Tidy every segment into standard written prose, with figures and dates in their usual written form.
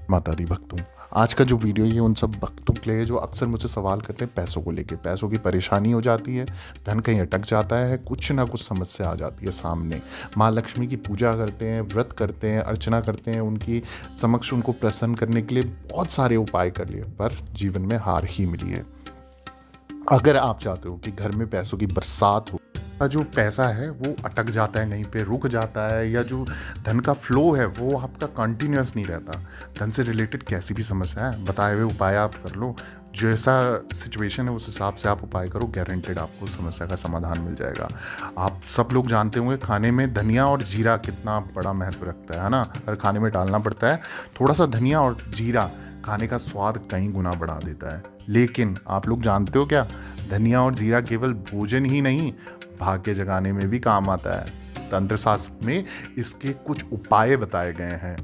माता दी भक्तों। आज का जो वीडियो ये उन सब भक्तों के लिए जो अक्सर मुझसे सवाल करते हैं पैसों को लेके। पैसों की परेशानी हो जाती है, धन कहीं अटक जाता है, कुछ ना कुछ समस्या आ जाती है सामने। माँ लक्ष्मी की पूजा करते हैं, व्रत करते हैं, अर्चना करते हैं, उनकी समक्ष उनको प्रसन्न करने के लिए बहुत सारे उपाय कर लिए, पर जीवन में हार ही मिली है। अगर आप चाहते हो कि घर में पैसों की बरसात हो, का जो पैसा है वो अटक जाता है, कहीं पे रुक जाता है, या जो धन का फ्लो है वो आपका कंटिन्यूअस नहीं रहता, धन से रिलेटेड कैसी भी समस्या है, बताए हुए उपाय आप कर लो। जैसा सिचुएशन है उस हिसाब से आप उपाय करो, गारंटेड आपको समस्या का समाधान मिल जाएगा। आप सब लोग जानते होंगे खाने में धनिया और जीरा कितना बड़ा महत्व रखता है ना। अगर खाने में डालना पड़ता है थोड़ा सा धनिया और जीरा, खाने का स्वाद कई गुना बढ़ा देता है। लेकिन आप लोग जानते हो क्या, धनिया और जीरा केवल भोजन ही नहीं, भाग्य जगाने में भी काम आता है। तंत्र शास्त्र में इसके कुछ उपाय बताए गए हैं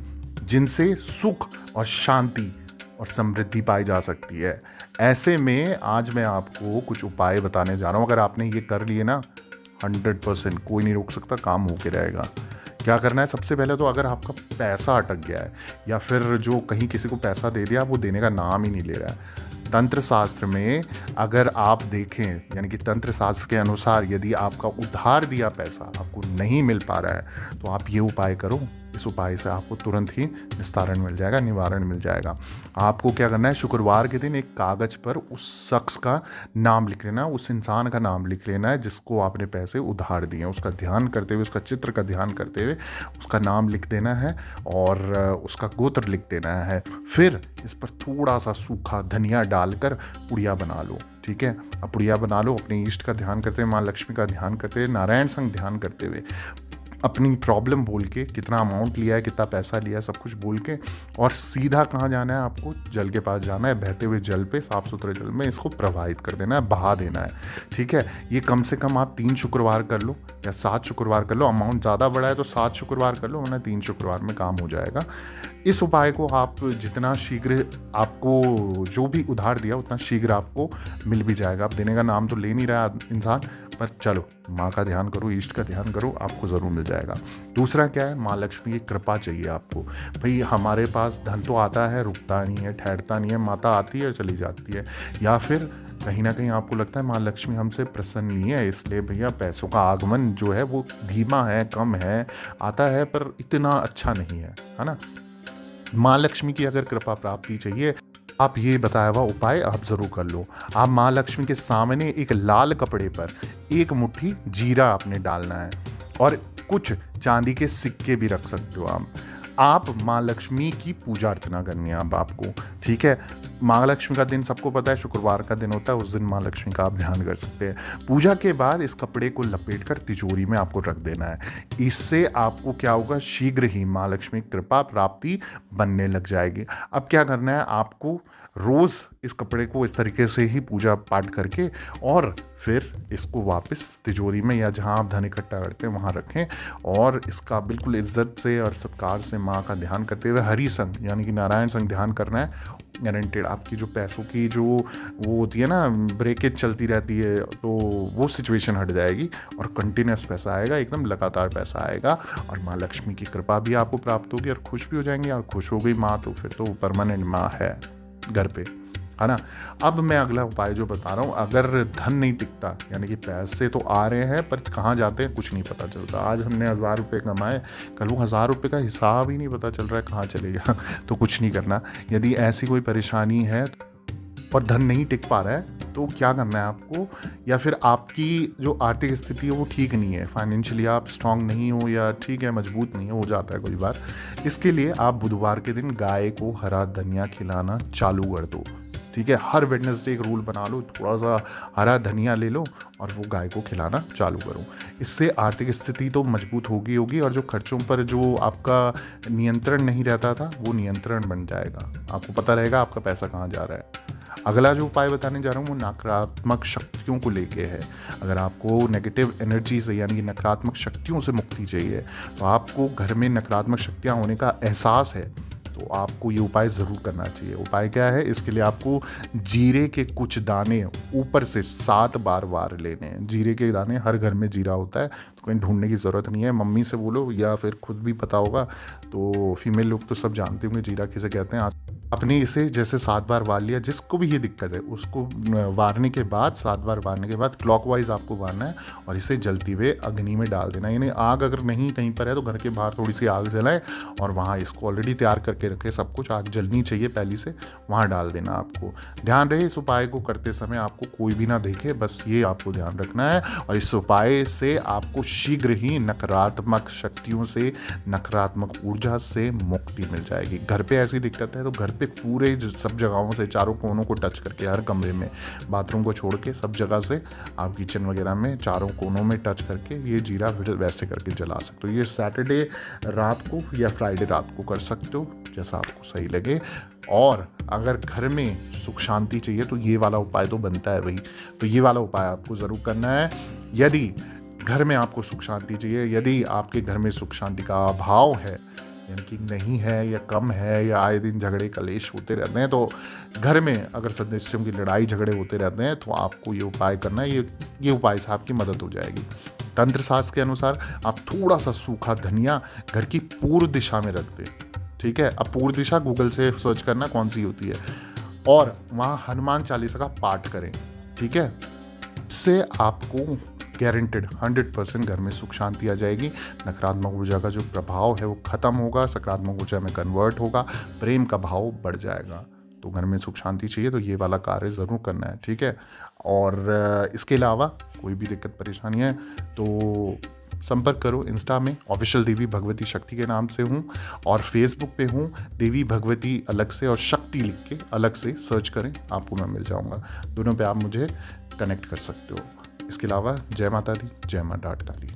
जिनसे सुख और शांति और समृद्धि पाई जा सकती है। ऐसे में आज मैं आपको कुछ उपाय बताने जा रहा हूँ। अगर आपने ये कर लिए ना, 100% कोई नहीं रोक सकता, काम होके रहेगा। क्या करना है, सबसे पहले तो अगर आपका पैसा अटक गया है या फिर जो कहीं किसी को पैसा दे दिया वो देने का नाम ही नहीं ले रहा है, तंत्र शास्त्र में अगर आप देखें, यानी कि तंत्र शास्त्र के अनुसार यदि आपका उधार दिया पैसा आपको नहीं मिल पा रहा है तो आप ये उपाय करो। इस उपाय से आपको तुरंत ही निस्तारण मिल जाएगा, निवारण मिल जाएगा। आपको क्या करना है, शुक्रवार के दिन एक कागज पर उस शख्स का नाम लिख लेना, उस इंसान का नाम लिख लेना है जिसको आपने पैसे उधार दिए हैं, उसका ध्यान करते हुए, उसका चित्र का ध्यान करते हुए उसका नाम लिख देना है और उसका गोत्र लिख देना है। फिर इस पर थोड़ा सा सूखा धनिया डालकर पुड़िया बना लो। ठीक है, अब पुड़िया बना लो, अपने इष्ट का ध्यान करते हुए, माँ लक्ष्मी का ध्यान करते हुए, नारायण संग ध्यान करते हुए, अपनी प्रॉब्लम बोल के, कितना अमाउंट लिया है, कितना पैसा लिया है, सब कुछ बोल के, और सीधा कहाँ जाना है, आपको जल के पास जाना है। बहते हुए जल पे, साफ सुथरे जल में इसको प्रवाहित कर देना है, बहा देना है। ठीक है, ये कम से कम आप 3 शुक्रवार कर लो या 7 शुक्रवार कर लो। अमाउंट ज़्यादा बड़ा है तो 7 शुक्रवार कर लो, वरना 3 शुक्रवार में काम हो जाएगा। इस उपाय को आप जितना शीघ्र, आपको जो भी उधार दिया उतना शीघ्र आपको मिल भी जाएगा। आप देने का नाम तो ले नहीं रहा इंसान, पर चलो माँ का ध्यान करो, इष्ट का ध्यान करो, आपको ज़रूर मिल जाएगा। दूसरा क्या है, माँ लक्ष्मी की कृपा चाहिए आपको। भाई हमारे पास धन तो आता है, रुकता नहीं है, ठहरता नहीं है, माता आती है चली जाती है, या फिर कहीं ना कहीं आपको लगता है माँ लक्ष्मी हमसे प्रसन्न नहीं है, इसलिए भैया पैसों का आगमन जो है वो धीमा है, कम है, आता है पर इतना अच्छा नहीं है ना। माँ लक्ष्मी की अगर कृपा प्राप्ति चाहिए, आप ये बताया हुआ उपाय आप ज़रूर कर लो। आप माँ लक्ष्मी के सामने एक लाल कपड़े पर एक मुट्ठी जीरा आपने डालना है और कुछ चांदी के सिक्के भी रख सकते हो आप माँ लक्ष्मी की पूजा अर्चना करनी है अब आपको। ठीक है, माँ लक्ष्मी का दिन सबको पता है शुक्रवार का दिन होता है, उस दिन माँ लक्ष्मी का आप ध्यान कर सकते हैं। पूजा के बाद इस कपड़े को लपेटकर तिजोरी में आपको रख देना है। इससे आपको क्या होगा, शीघ्र ही माँ लक्ष्मी कृपा प्राप्ति बनने लग जाएगी। अब क्या करना है, आपको रोज़ इस कपड़े को इस तरीके से ही पूजा पाठ करके और फिर इसको वापस तिजोरी में या जहाँ आप धन इकट्ठा करते हैं वहाँ रखें, और इसका बिल्कुल इज्जत से और सत्कार से माँ का ध्यान करते हुए हरि संग यानी कि नारायण संग ध्यान करना है। गारंटेड आपकी जो पैसों की जो वो होती है ना, ब्रेकेज चलती रहती है, तो वो सिचुएशन हट जाएगी और कंटिन्यूस पैसा आएगा, एकदम लगातार पैसा आएगा, और माँ लक्ष्मी की कृपा भी आपको प्राप्त होगी और खुश भी हो जाएंगे। और खुश हो गई माँ तो फिर तो परमानेंट माँ है घर पे, है ना। अब मैं अगला उपाय जो बता रहा हूँ, अगर धन नहीं टिकता, यानी कि पैसे तो आ रहे हैं पर कहाँ जाते हैं कुछ नहीं पता चलता, आज हमने 1000 रुपये कमाए, कल वो 1000 रुपये का हिसाब ही नहीं पता चल रहा है कहाँ चले गया तो कुछ नहीं करना। यदि ऐसी कोई परेशानी है और धन नहीं टिक पा रहा है तो क्या करना है आपको, या फिर आपकी जो आर्थिक स्थिति है वो ठीक नहीं है, फाइनेंशियली आप स्ट्रांग नहीं हो या ठीक है मजबूत नहीं हो जाता है कोई बार, इसके लिए आप बुधवार के दिन गाय को हरा धनिया खिलाना चालू कर दो। ठीक है, हर वेडनेसडे एक रूल बना लो, थोड़ा सा हरा धनिया ले लो और वो गाय को खिलाना चालू करो। इससे आर्थिक स्थिति तो मजबूत होगी और जो खर्चों पर जो आपका नियंत्रण नहीं रहता था वो नियंत्रण बन जाएगा, आपको पता रहेगा आपका पैसा कहाँ जा रहा है। अगला जो उपाय बताने जा रहा हूँ वो नकारात्मक शक्तियों को लेके है। अगर आपको नेगेटिव एनर्जी से यानी कि नकारात्मक शक्तियों से मुक्ति चाहिए, तो आपको घर में नकारात्मक शक्तियाँ होने का एहसास है तो आपको ये उपाय ज़रूर करना चाहिए। उपाय क्या है? इसके लिए आपको जीरे के कुछ दाने ऊपर से 7 बार वार लेने हैं। जीरे के दाने, हर घर में जीरा होता है, तो कहीं ढूँढने की ज़रूरत नहीं है। मम्मी से बोलो या फिर खुद भी पता होगा, तो फीमेल लोग तो सब जानते होंगे जीरा किसे कहते हैं। आपने इसे जैसे 7 बार वार लिया, जिसको भी ये दिक्कत है उसको वारने के बाद, 7 बार वारने के बाद क्लॉकवाइज़ आपको वारना है और इसे जलते हुए अग्नि में डाल देना है। यानी आग अगर नहीं कहीं पर है तो घर के बाहर थोड़ी सी आग जलाएं और वहाँ इसको ऑलरेडी तैयार करके रखें, सब कुछ, आग जलनी चाहिए पहले से, वहाँ डाल देना आपको। ध्यान रहे इस उपाय को करते समय आपको कोई भी ना देखे, बस ये आपको ध्यान रखना है। और इस उपाय से आपको शीघ्र ही नकारात्मक शक्तियों से, नकारात्मक ऊर्जा से मुक्ति मिल जाएगी। घर पे ऐसी दिक्कत है तो घर पे पूरे सब जगहों से, चारों कोनों को टच करके, हर कमरे में, बाथरूम को छोड़ के सब जगह से, आप किचन वगैरह में चारों कोनों में टच करके ये जीरा वैसे करके जला सकते हो। ये सैटरडे रात को या फ्राइडे रात को कर सकते हो, जैसा आपको सही लगे। और अगर घर में सुख शांति चाहिए तो ये वाला उपाय तो बनता है भाई, तो ये वाला उपाय आपको ज़रूर करना है। यदि घर में आपको सुख शांति चाहिए, यदि आपके घर में सुख शांति का अभाव है, यानी कि नहीं है या कम है, या आए दिन झगड़े कलेश होते रहते हैं, तो घर में अगर सदस्यों की लड़ाई झगड़े होते रहते हैं, तो आपको ये उपाय करना है। ये उपाय से आपकी मदद हो जाएगी। तंत्र शास्त्र के अनुसार आप थोड़ा सा सूखा धनिया घर की पूर्व दिशा में रख दें, ठीक है। अब पूर्व दिशा गूगल से सर्च करना कौन सी होती है, और वहाँ हनुमान चालीसा का पाठ करें, ठीक है। इससे आपको गारंटेड 100% घर में सुख शांति आ जाएगी। नकारात्मक ऊर्जा का जो प्रभाव है वो खत्म होगा, सकारात्मक ऊर्जा में कन्वर्ट होगा, प्रेम का भाव बढ़ जाएगा। तो घर में सुख शांति चाहिए तो ये वाला कार्य ज़रूर करना है, ठीक है। और इसके अलावा कोई भी दिक्कत परेशानी है तो संपर्क करो। इंस्टा में ऑफिशियल देवी भगवती शक्ति के नाम से हूँ, और फेसबुक पे हूँ देवी भगवती अलग से, और शक्ति लिख के अलग से सर्च करें, आपको मैं मिल जाऊँगा। दोनों पे आप मुझे कनेक्ट कर सकते हो। इसके अलावा जय माता दी, जय मां डाट काली।